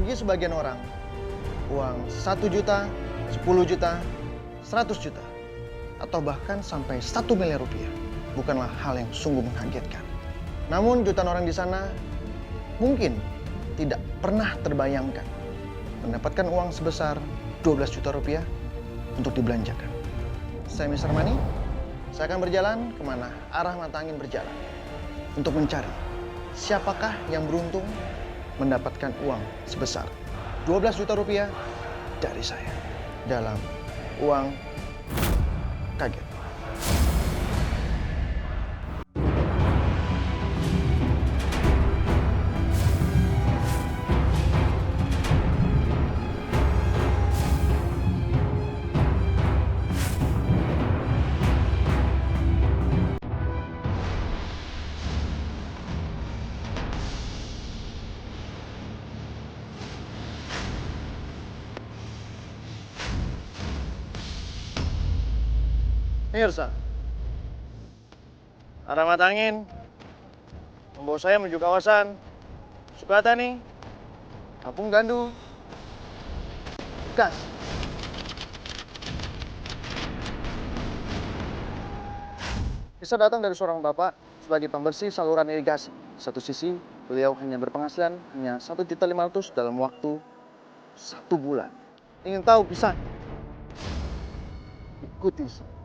Bagi sebagian orang, uang 1 juta, 10 juta, 100 juta, atau bahkan sampai 1 miliar rupiah bukanlah hal yang sungguh mengagetkan. Namun jutaan orang di sana mungkin tidak pernah terbayangkan mendapatkan uang sebesar 12 juta rupiah untuk dibelanjakan. Saya Mr. Money, saya akan berjalan kemana arah mata angin berjalan untuk mencari siapakah yang beruntung mendapatkan uang sebesar 12 juta rupiah dari saya dalam Uang Kaget. Mirsa, arah mata angin membawa saya menuju kawasan Sukatani, Kampung Gandu, Gas. Bisa datang dari seorang bapak sebagai pembersih saluran irigasi. Satu sisi, beliau hanya berpenghasilan hanya 1.500.000 dalam waktu 1 bulan. Ingin tahu kisah? Ikuti saya.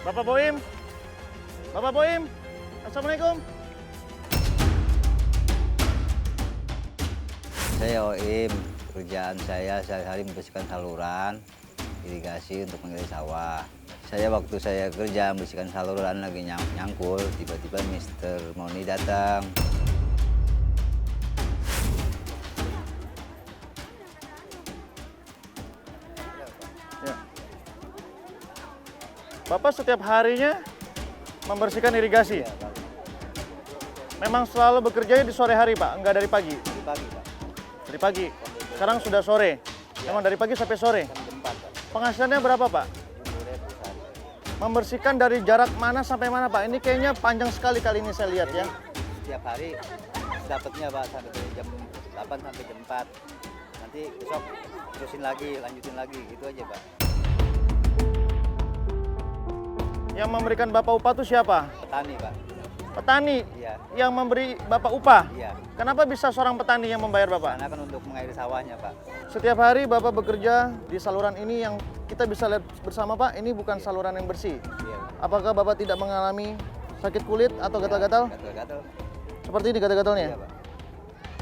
Bapak Boim, Bapak Boim, Assalamualaikum. Saya Oim, pekerjaan saya sehari-hari membersihkan saluran irigasi untuk mengiris sawah. Waktu saya kerja membersihkan saluran lagi nyangkul, tiba-tiba Mr. Moni datang. Ya. Bapak setiap harinya membersihkan irigasi? Iya, Pak. Memang selalu bekerjanya di sore hari, Pak? Enggak dari pagi? Di pagi, Pak. Dari pagi? Sekarang sudah sore? Memang dari pagi sampai sore? Jam 4, Pak. Penghasilannya berapa, Pak? 7.000 sehari. Membersihkan dari jarak mana sampai mana, Pak? Ini kayaknya panjang sekali kali ini saya lihat ya. Setiap hari dapatnya, Pak, sampai dari jam 8 sampai jam 4. Nanti besok terusin lagi, lanjutin lagi, gitu aja, Pak. Yang memberikan Bapak upah itu siapa? Petani, Pak. Petani Iya, yang memberi Bapak upah? iya. Kenapa bisa seorang petani yang membayar Bapak? Karena kan untuk mengairi sawahnya, Pak. Setiap hari Bapak bekerja di saluran ini yang kita bisa lihat bersama, Pak, ini bukan saluran yang bersih. Iya, Pak. Apakah Bapak tidak mengalami sakit kulit atau gatal-gatal? Gatal-gatal. Seperti ini gatal-gatalnya? Iya, Pak.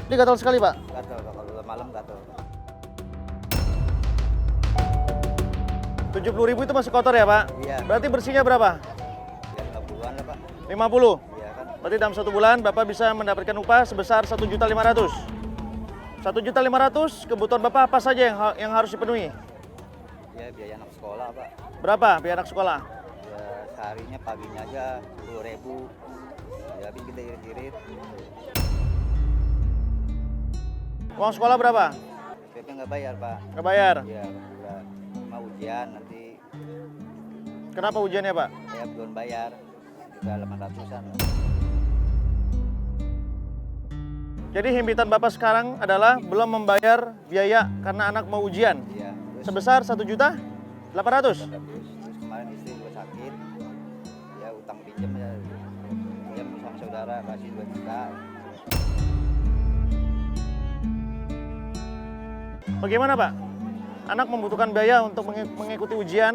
Ini gatal sekali, Pak? Gatal, Pak. Kalau malam gatal, Pak. 70.000 itu masih kotor ya, Pak? Iya. Berarti bersihnya berapa? Ya 50-an lah, Pak. 50? Iya kan. Berarti dalam 1 bulan Bapak bisa mendapatkan upah sebesar 1.500.000. 1.500.000 kebutuhan Bapak apa saja yang harus dipenuhi? Ya biaya anak sekolah, Pak. Berapa biaya anak sekolah? Ya seharinya paginya aja 10.000. Ya habis kita irit-irit. Uang sekolah berapa? SPP nggak bayar, Pak. Nggak bayar. Ya udah mau ujian nanti Kenapa ujiannya, Pak? saya belum bayar. Juga 800-an. Jadi himpitan Bapak sekarang adalah belum membayar biaya karena anak mau ujian. Iya. Sebesar 1.800.000. 800. Terus kemarin istri juga sakit. Ya utang pinjam ya. Pinjam sama saudara kasih 2 juta. Bagaimana, Pak? Anak membutuhkan biaya untuk mengikuti ujian,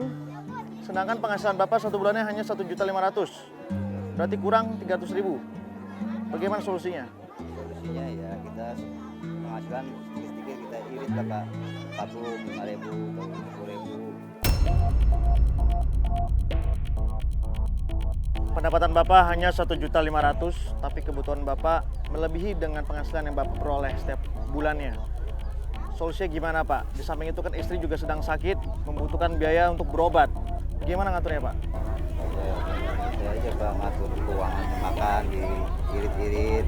sedangkan penghasilan Bapak 1 bulannya hanya 1.500.000. Berarti kurang 300.000. Bagaimana solusinya? Solusinya ya kita penghasilan sedikit-sedikit kita irit lah, Pak. Tabung 5.000 atau 10.000. Pendapatan Bapak hanya 1.500.000, tapi kebutuhan Bapak melebihi dengan penghasilan yang Bapak peroleh setiap bulannya. Solusinya gimana Pak? Di samping itu kan istri juga sedang sakit, membutuhkan biaya untuk berobat. Gimana ngaturnya Pak? Saya aja Pak ngatur keuangan makan, diirit-irit.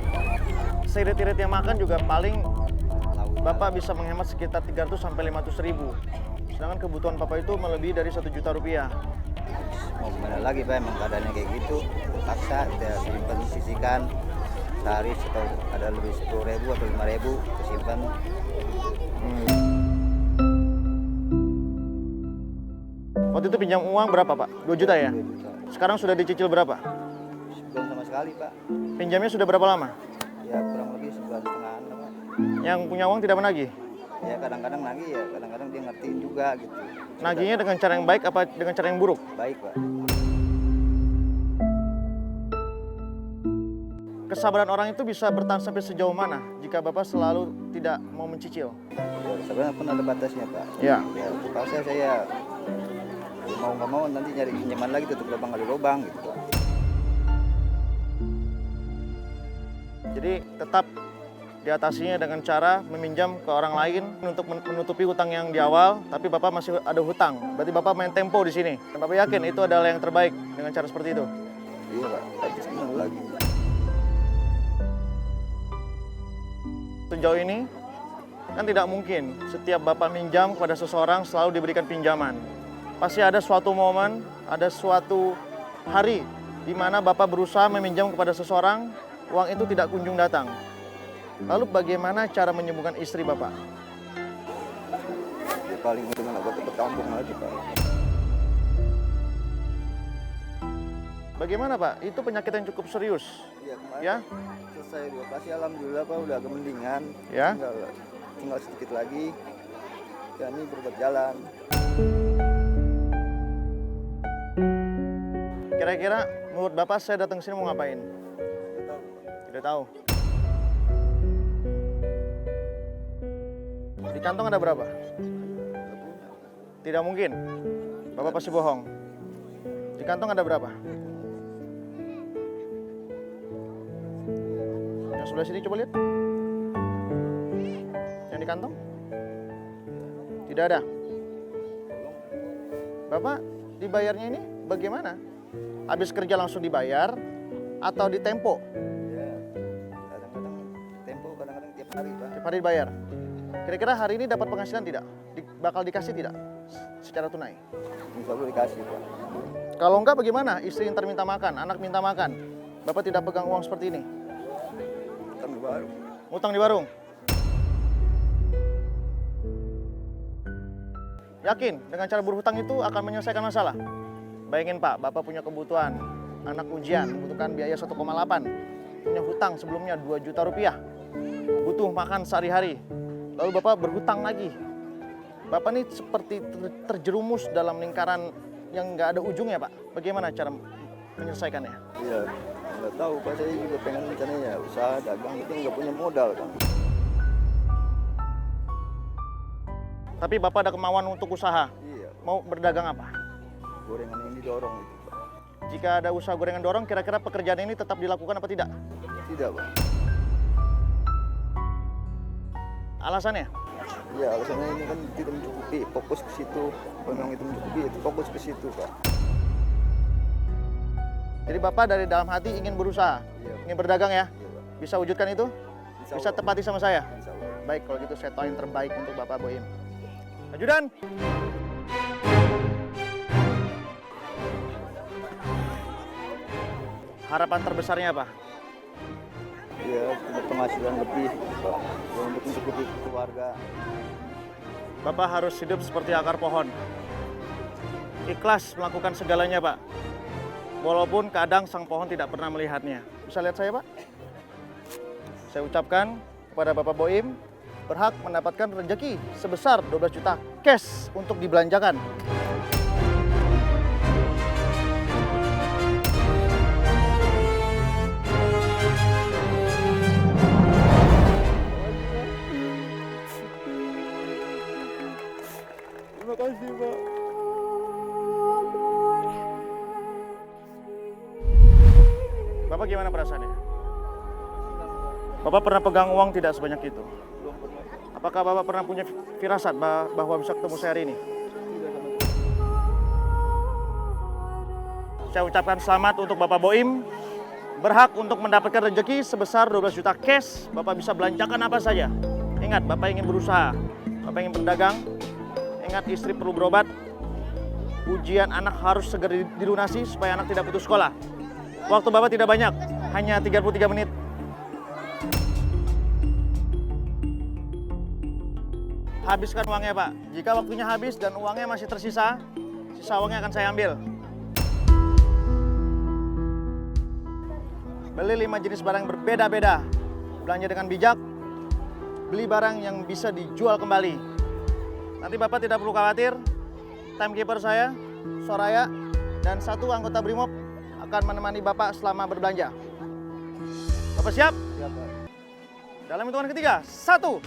Seirit-iritnya makan juga paling Lautan. Bapak bisa menghemat sekitar 300 sampai 500.000. Sedangkan kebutuhan Bapak itu melebihi dari 1 juta rupiah. Mau gimana lagi Pak, emang keadaannya kayak gitu. Terpaksa kita simpan, sisihkan sehari atau ada lebih 10.000 atau 5.000 kesimpan. Waktu itu pinjam uang berapa Pak? 2 juta ya? 2 juta. Sekarang sudah dicicil berapa? Belum sama sekali Pak. Pinjamnya sudah berapa lama? Ya kurang lebih 1,5 bulan lah Pak. Yang punya uang tidak menagih? Ya kadang-kadang nagih, ya kadang-kadang dia ngertiin juga gitu. Nagihnya dengan cara yang baik apa dengan cara yang buruk? Baik Pak. Kesabaran orang itu bisa bertahan sampai sejauh mana jika Bapak selalu tidak mau mencicil? Ya, sebenarnya pun ada batasnya Pak. Ya. Ya terpaksa saya mau nggak mau nanti nyari pinjaman lagi, tutup lubang kali lubang gitu Pak. Jadi tetap diatasinya dengan cara meminjam ke orang lain untuk menutupi hutang yang di awal, tapi Bapak masih ada hutang. Berarti Bapak main tempo di sini. Dan Bapak yakin itu adalah yang terbaik dengan cara seperti itu? Iya Pak, tapi senang lagi. Sejauh ini kan tidak mungkin setiap Bapak minjam kepada seseorang selalu diberikan pinjaman. Pasti ada suatu momen, ada suatu hari di mana Bapak berusaha meminjam kepada seseorang, uang itu tidak kunjung datang. Lalu bagaimana cara menyembuhkan istri Bapak? Ya paling dengan obat kampung aja Pak. Bagaimana Pak? Itu penyakit yang cukup serius. Iya kemarin Ya? selesai dioperasi, alhamdulillah Pak udah agak mendingan. Ya? Tinggal sedikit lagi. Kami berobat jalan. Kira-kira menurut Bapak saya datang ke sini mau ngapain? Tidak tahu. Di kantong ada berapa? Tidak mungkin. Bapak pasti bohong. Di kantong ada berapa? Yang sebelah sini coba lihat. Yang di kantong? Tidak ada. Bapak dibayarnya ini bagaimana? Habis kerja langsung dibayar atau di tempo? Ya, kadang-kadang tempo, kadang-kadang tiap hari Pak. Tiap hari dibayar. Kira-kira hari ini dapat penghasilan tidak? Bakal dikasih tidak? Secara tunai. Insya Allah dikasih Pak. Kalau enggak bagaimana? Istri ntar minta makan, anak minta makan. Bapak tidak pegang uang seperti ini. Kan baru. Utang di warung. Yakin dengan cara berhutang itu akan menyelesaikan masalah? Bayangin Pak, Bapak punya kebutuhan. Anak ujian membutuhkan biaya 1,8. Punya hutang sebelumnya 2 juta rupiah. Butuh makan sehari-hari. Lalu Bapak berhutang lagi. Bapak ini seperti terjerumus dalam lingkaran yang nggak ada ujungnya Pak. Bagaimana cara menyelesaikannya? Iya, nggak tahu Pak, saya juga pengen rencananya usaha dagang, tapi nggak punya modal kan. Tapi Bapak ada kemauan untuk usaha. Iya, Mau berdagang apa? gorengan yang didorong itu Pak. Jika ada usaha gorengan dorong, kira-kira pekerjaan ini tetap dilakukan apa tidak? Tidak Pak. Alasannya? Iya, alasannya ini kan tidak mencukupi, fokus ke situ. Kalau memang itu mencukupi, itu fokus ke situ Pak. Jadi Bapak dari dalam hati ingin berusaha, Iya, ingin berdagang ya? iya Pak. Bisa wujudkan itu? Insya Bisa Allah. tepati sama saya? Insya Allah. Baik, kalau gitu saya tahu yang terbaik untuk Bapak Boim. Ajudan! Harapan terbesarnya apa? Iya, punya penghasilan lebih Pak. Ya, untuk mencukupi keluarga. Bapak harus hidup seperti akar pohon. Ikhlas melakukan segalanya, Pak. Walaupun kadang sang pohon tidak pernah melihatnya. Bisa lihat saya, Pak? Saya ucapkan kepada Bapak Boim, berhak mendapatkan rezeki sebesar 12 juta cash untuk dibelanjakan. Terima kasih Pak. Bapak gimana perasaannya? Bapak pernah pegang uang tidak sebanyak itu? Apakah Bapak pernah punya firasat bahwa bisa ketemu saya hari ini? Saya ucapkan selamat untuk Bapak Boim, berhak untuk mendapatkan rezeki sebesar 12 juta cash. Bapak bisa belanjakan apa saja. Ingat, Bapak ingin berusaha, Bapak ingin berdagang. Ingat, istri perlu berobat. Ujian anak harus segera dilunasi supaya anak tidak putus sekolah. Waktu Bapak tidak banyak, hanya 33 menit. Habiskan uangnya, Pak. Jika waktunya habis dan uangnya masih tersisa, sisa uangnya akan saya ambil. Beli 5 jenis barang berbeda-beda. Belanja dengan bijak. Beli barang yang bisa dijual kembali. Nanti Bapak tidak perlu khawatir. Timekeeper saya, Soraya, dan 1 anggota Brimob akan menemani Bapak selama berbelanja. Bapak siap? Siap, Pak. Dalam hitungan ketiga, 1,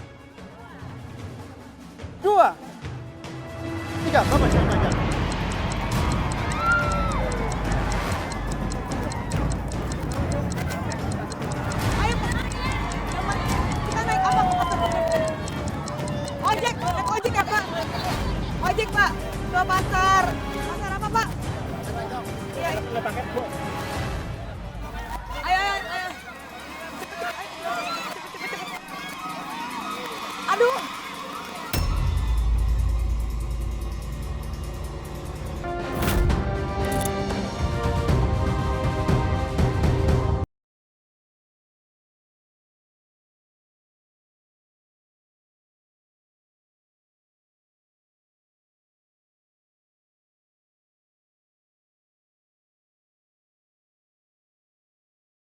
2, 3, Bapak siap belanja.